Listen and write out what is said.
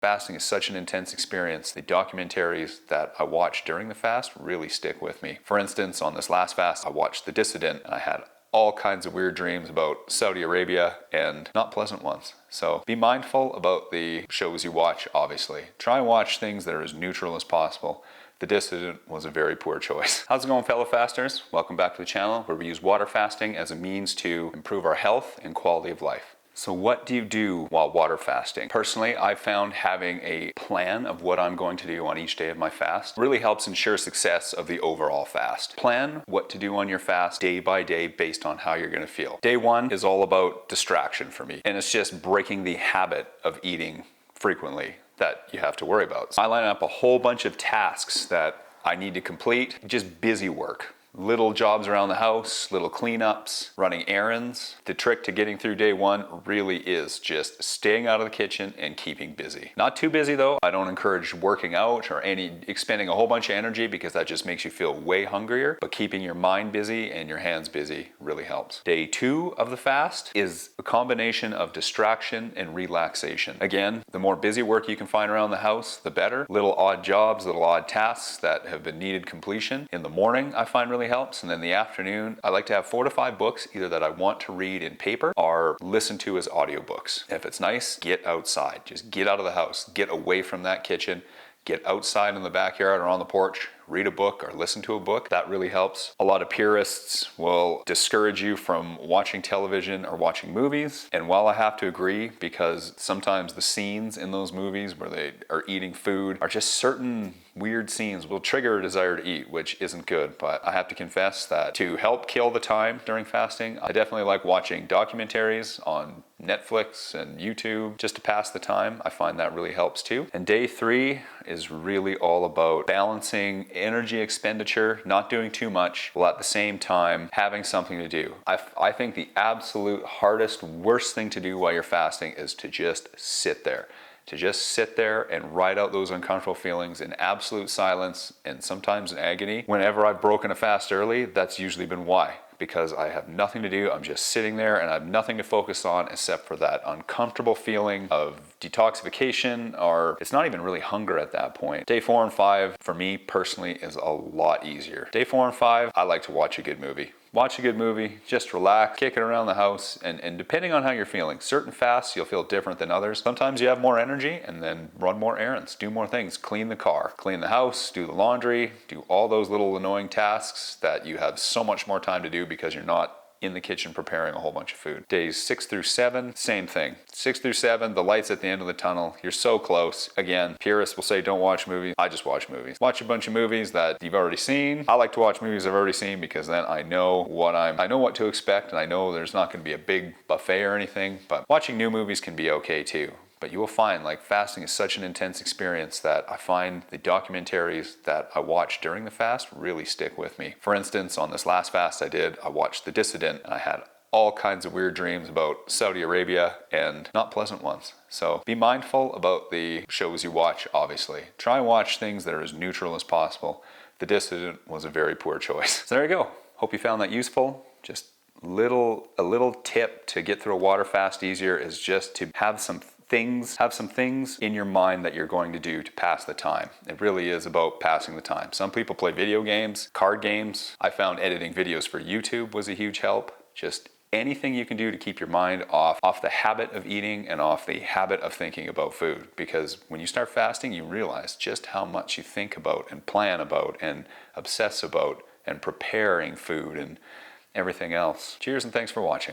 Fasting is such an intense experience. The documentaries that I watch during the fast really stick with me. For instance, on this last fast, I watched The Dissident, and I had all kinds of weird dreams about Saudi Arabia and not pleasant ones. So be mindful about the shows you watch, obviously. Try and watch things that are as neutral as possible. The Dissident was a very poor choice. How's it going, fellow fasters? Welcome back to the channel where we use water fasting as a means to improve our health and quality of life. So what do you do while water fasting? Personally, I've found having a plan of what I'm going to do on each day of my fast really helps ensure success of the overall fast. Plan what to do on your fast day by day based on how you're going to feel. Day one is all about distraction for me, and it's just breaking the habit of eating frequently that you have to worry about. So I line up a whole bunch of tasks that I need to complete, just busy work. Little jobs around the house, little cleanups, running errands. The trick to getting through day one really is just staying out of the kitchen and keeping busy. Not too busy though. I don't encourage working out or expending a whole bunch of energy because that just makes you feel way hungrier, but keeping your mind busy and your hands busy really helps. Day two of the fast is a combination of distraction and relaxation. Again, the more busy work you can find around the house, the better. Little odd jobs, little odd tasks that have been needed completion. In the morning, I find really helps, and then the afternoon I like to have 4 to 5 books either that I want to read in paper or listen to as audiobooks. If it's nice, get outside. Just get out of the house, get away from that kitchen, get outside in the backyard or on the porch, read a book or listen to a book. That really helps. A lot of purists will discourage you from watching television or watching movies. And while I have to agree, because sometimes the scenes in those movies where they are eating food are just certain weird scenes will trigger a desire to eat, which isn't good. But I have to confess that to help kill the time during fasting, I definitely like watching documentaries on Netflix and YouTube just to pass the time. I find that really helps too. And day three is really all about balancing energy expenditure, not doing too much, while at the same time having something to do. I think the absolute hardest, worst thing to do while you're fasting is to just sit there. To just sit there and ride out those uncomfortable feelings in absolute silence and sometimes in agony. Whenever I've broken a fast early, that's usually been why. Because I have nothing to do, I'm just sitting there and I have nothing to focus on except for that uncomfortable feeling of detoxification, or it's not even really hunger at that point. Day 4 and 5, for me personally, is a lot easier. Day 4 and 5, I like to watch a good movie. Watch a good movie, just relax, kick it around the house, and depending on how you're feeling, certain fasts you'll feel different than others. Sometimes you have more energy and then run more errands, do more things, clean the car, clean the house, do the laundry, do all those little annoying tasks that you have so much more time to do because you're not in the kitchen preparing a whole bunch of food. Days 6 through 7, same thing. 6 through 7, the light's at the end of the tunnel. You're so close. Again, purists will say don't watch movies. I just watch movies. Watch a bunch of movies that you've already seen. I like to watch movies I've already seen because then I know what to expect, and I know there's not going to be a big buffet or anything, but watching new movies can be okay too. But you will find like fasting is such an intense experience that I find the documentaries that I watch during the fast really stick with me. For instance, on this last fast I watched The Dissident, and I had all kinds of weird dreams about Saudi Arabia and not pleasant ones. So be mindful about the shows you watch, obviously. Try and watch things that are as neutral as possible. The Dissident was a very poor choice. So there you go. Hope you found that useful. Just a little tip to get through a water fast easier is just to have some things in your mind that you're going to do to pass the time. It really is about passing the time. Some people play video games, card games. I found editing videos for YouTube was a huge help. Just anything you can do to keep your mind off the habit of eating and off the habit of thinking about food. Because when you start fasting, you realize just how much you think about and plan about and obsess about and preparing food and everything else. Cheers and thanks for watching.